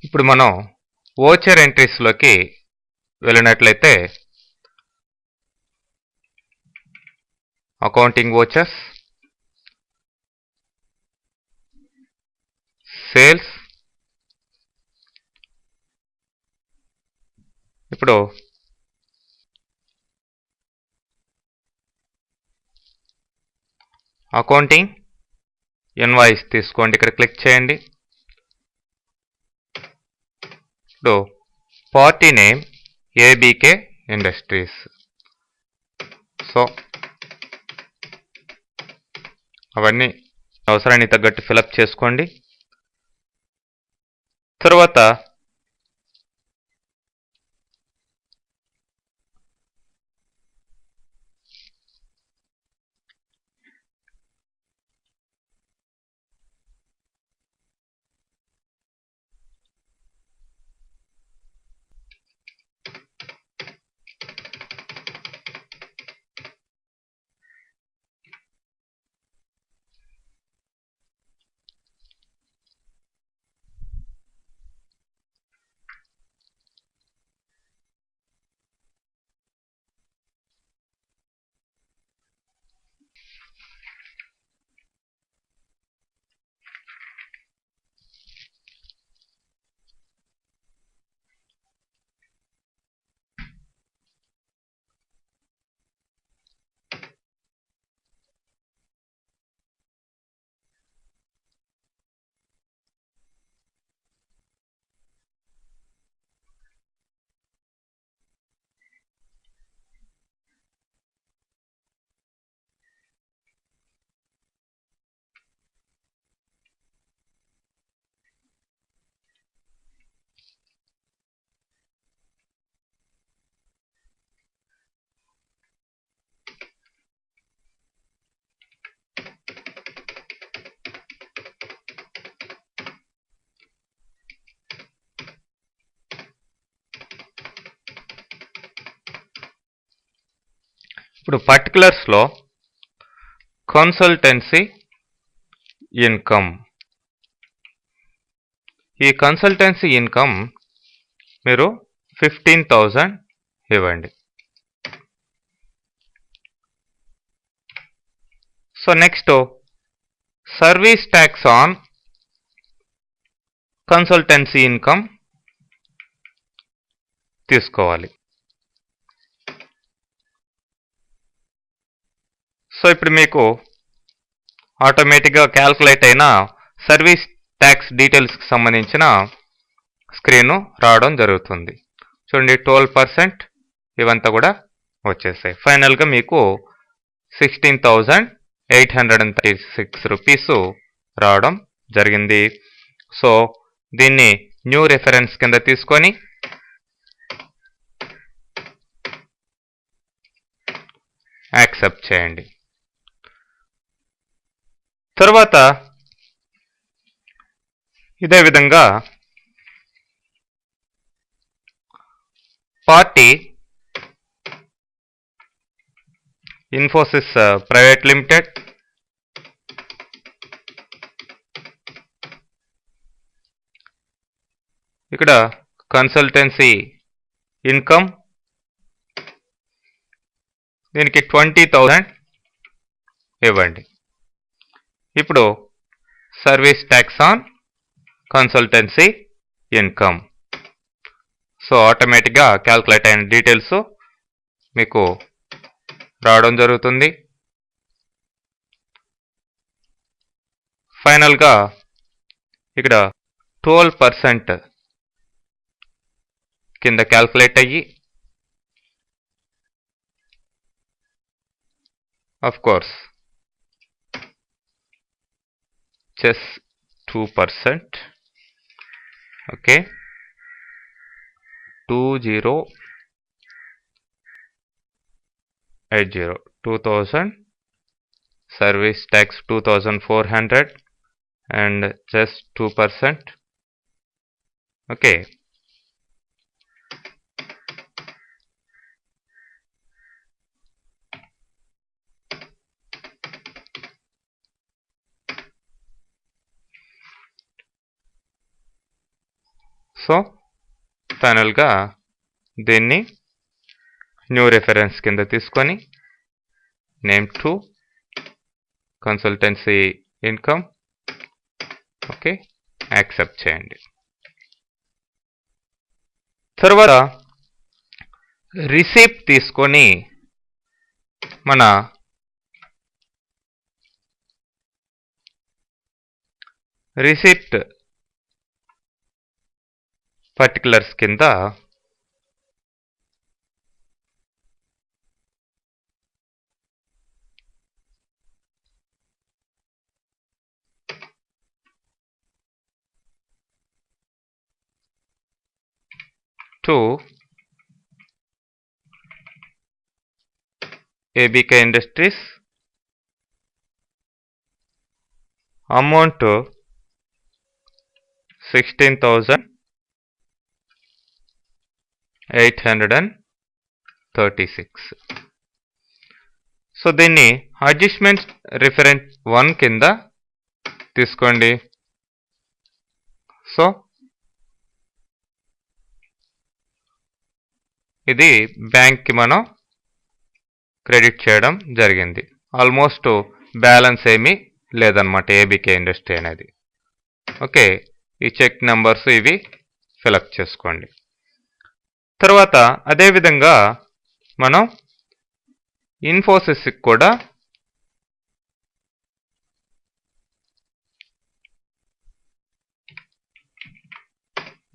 ఇప్పుడు మనం వోచర్ ఎంట్రీస్లోకి వెళ్ళినట్లయితే అకౌంటింగ్ వోచర్స్, సేల్స్. ఇప్పుడు అకౌంటింగ్ ఇన్వాయిస్ తీసుకోండి, ఇక్కడ క్లిక్ చేయండి. ఇప్పుడు party name ABK industries. So అవన్నీ అవసరానికి తగ్గట్టు ఫిలప్ చేసుకోండి. తర్వాత పర్టికులర్స్లో కన్సల్టెన్సీ ఇన్కమ్, ఈ కన్సల్టెన్సీ ఇన్కమ్ మీరు 15,000 ఇవ్వండి. So next service tax on consultancy income తీసుకోవాలి. సో ఇప్పుడు మీకు ఆటోమేటిక్గా క్యాల్కులేట్ అయిన సర్వీస్ ట్యాక్స్ డీటెయిల్స్కి సంబంధించిన స్క్రీను రావడం జరుగుతుంది. చూడండి 12% ఇవంతా కూడా వచ్చేసాయి. ఫైనల్గా మీకు 16,836 రూపీస్ రావడం జరిగింది. సో దీన్ని న్యూ రెఫరెన్స్ కింద తీసుకొని యాక్సెప్ట్ చేయండి. తర్వాత ఇదే విధంగా పార్టీ ఇన్ఫోసిస్ ప్రైవేట్ లిమిటెడ్, ఇక్కడ కన్సల్టెన్సీ ఇన్కమ్ దీనికి 20,000 ఇవ్వండి. ఇప్పుడు service tax on consultancy income. So ఆటోమేటిక్గా క్యాల్కులేట్ అయిన డీటెయిల్స్ మీకు రావడం జరుగుతుంది. ఫైనల్గా ఇక్కడ 12% కింద క్యాల్కులేట్ అయ్యి of course just 2%. Okay, 2080 service tax 2,400 and just 2%. Okay, so ఫైనల్గా దీన్ని న్యూ రిఫరెన్స్ కింద తీసుకొని name to consultancy income, okay, accept చేయండి. తర్వాత రిసిప్ట్ తీసుకొని మన రిసిప్ట్ పర్టికులర్స్ కింద to ABK Industries, amount 16,836. So దీన్ని అడ్జస్ట్మెంట్ రిఫరెన్స్ 1 కింద తీసుకోండి. సో ఇది బ్యాంక్కి మనం క్రెడిట్ చేయడం జరిగింది. ఆల్మోస్ట్ బ్యాలెన్స్ ఏమీ లేదన్నమాట ఏబీకే ఇండస్ట్రీ అనేది. ఓకే, ఈ చెక్ నెంబర్స్ ఇవి ఫిలప్ చేసుకోండి. తర్వాత అదేవిధంగా మనం ఇన్ఫోసిస్కి కూడా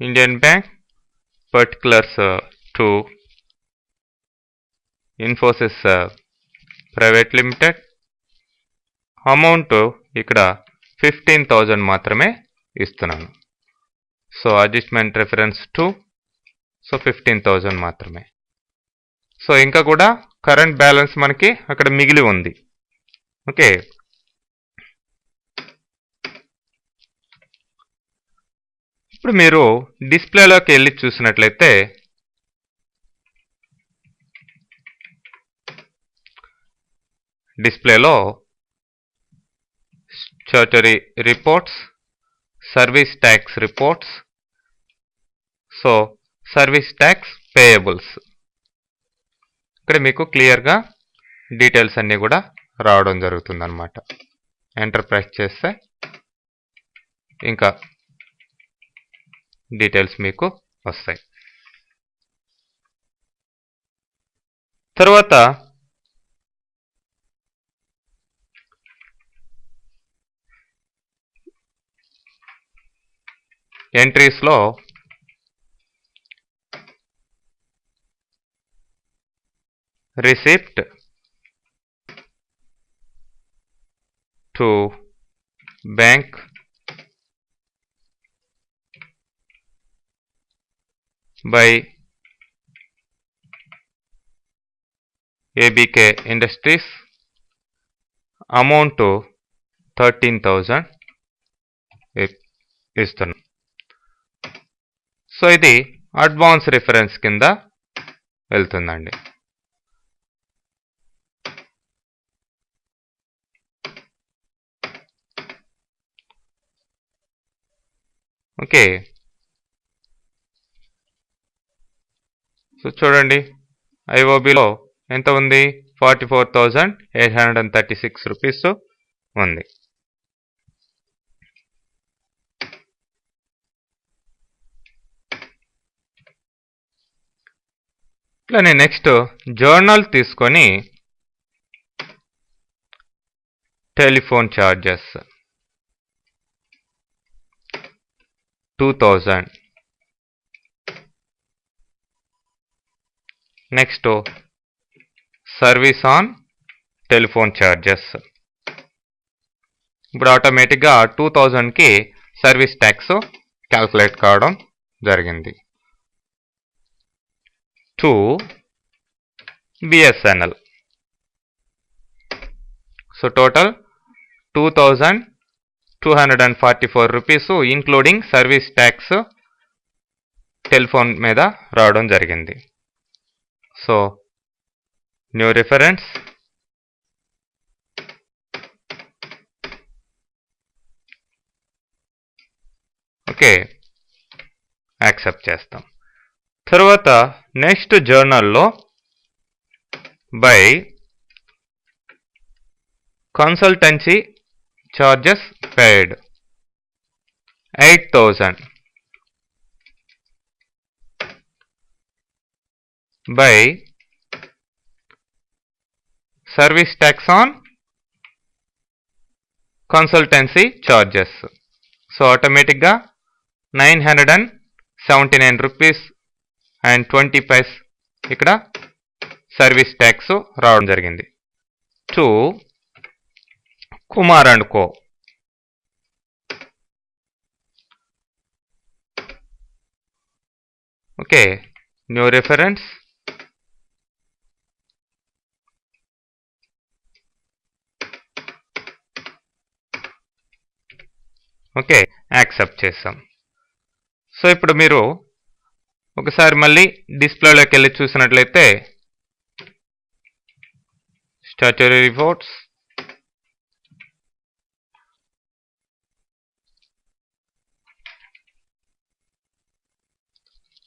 Indian bank particulars to Infosys private limited, amount ఇక్కడ 15,000 మాత్రమే ఇస్తున్నాను. సో అడ్జస్ట్మెంట్ రిఫరెన్స్ 2, సో 15,000 మాత్రమే. సో ఇంకా కూడా కరెంట్ బ్యాలెన్స్ మనకి అక్కడ మిగిలి ఉంది. ఓకే, ఇప్పుడు మీరు డిస్ప్లేలోకి వెళ్ళి చూసినట్లయితే డిస్ప్లేలో statutory reports, service tax reports, so service tax payables, ఇక్కడ మీకు క్లియర్గా డీటెయిల్స్ అన్నీ కూడా రావడం జరుగుతుంది అన్నమాట. ఎంటర్ ప్రెస్ చేస్తే ఇంకా డీటెయిల్స్ మీకు వస్తాయి. తర్వాత ఎంట్రీస్లో receipt to bank, by ABK industries, amount 13,000 ఇస్తున్నాం. సో ఇది అడ్వాన్స్ రిఫరెన్స్ కింద వెళ్తుందండి. ఓకే, సో చూడండి ఐఓబిలో ఎంత ఉంది, 44,836 రూపీస్ ఉంది. ఇట్లానే నెక్స్ట్ జర్నల్ తీసుకొని telephone charges 2,000. Next service on telephone charges. ఇప్పుడు ఆటోమేటిక్గా 2,000కి సర్వీస్ ట్యాక్స్ క్యాల్కులేట్ కావడం జరిగింది. To BSNL, so total 2,244 rupees including service tax telephone మీద రావడం జరిగింది. So new reference, okay, accept చేస్తాం. తర్వాత నెక్స్ట్ జర్నల్లో by consultancy charges paid 8,000 by service tax on consultancy charges. So automatically 979 rupees and 20 paise ఇక్కడ service tax రావడం జరిగింది. To Kumar and co. Okay, new reference. Okay, accept చేసాం. So ఇప్పుడు మీరు ఒకసారి మళ్ళీ డిస్ప్లేలోకి వెళ్ళి చూసినట్లయితే స్టాట్యూటరీ రిపోర్ట్స్,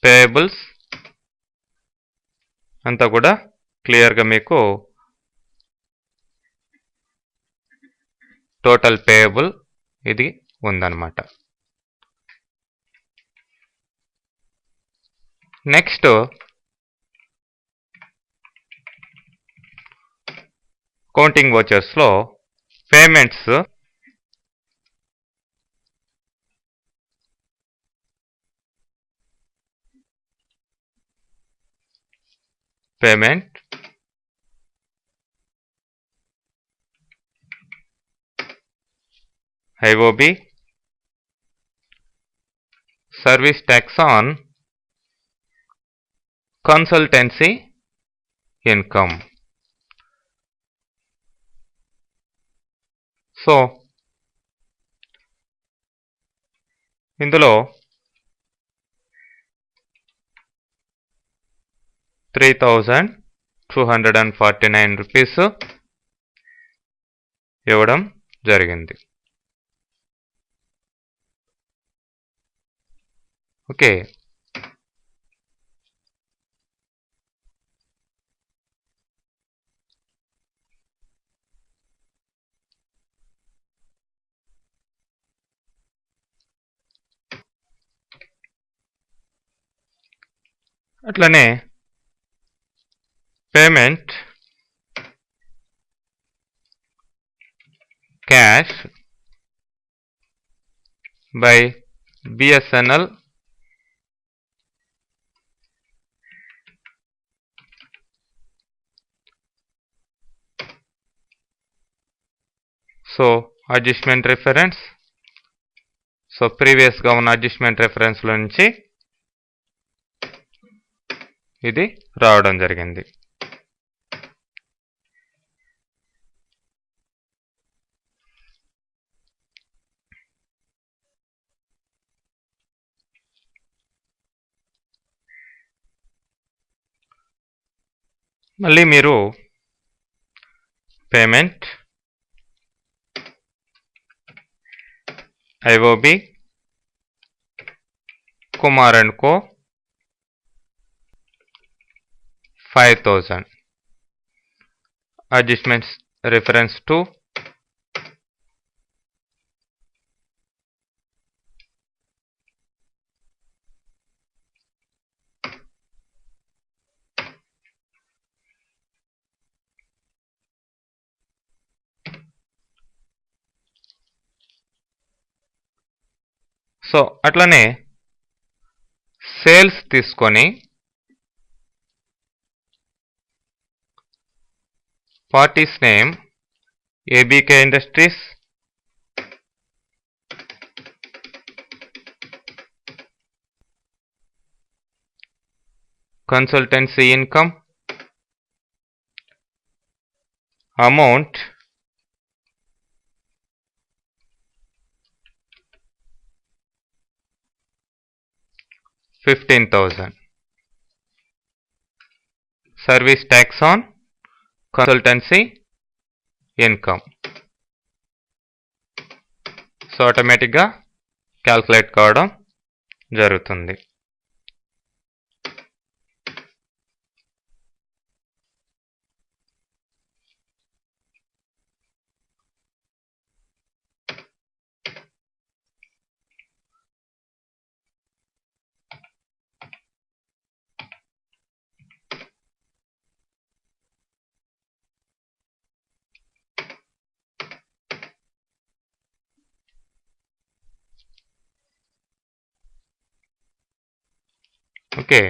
పేయబుల్స్ అంతా కూడా క్లియర్గా మీకు టోటల్ పేయబుల్ ఇది ఉందన్నమాట. నెక్స్ట్ కౌంటింగ్ వోచర్స్లో payments payment IOB service tax on consultancy income. So ఇందులో 3,249 రూపీస్ ఇవ్వడం జరిగింది. ఓకే, అట్లనే payment cash by BSNL so adjustment reference. So ప్రీవియస్గా ఉన్న అడ్జస్ట్మెంట్ రెఫరెన్స్లో నుంచి ఇది రావడం జరిగింది. మళ్ళీ మీరు payment IOB Kumar and co 5,000 adjustments reference to so అట్లనే సేల్స్ తీసుకొని parties name ABK Industries, consultancy income, amount $15,000, service tax on consultancy income. So ఆటోమేటిక్గా క్యాల్కులేట్ కావడం జరుగుతుంది. ఓకే.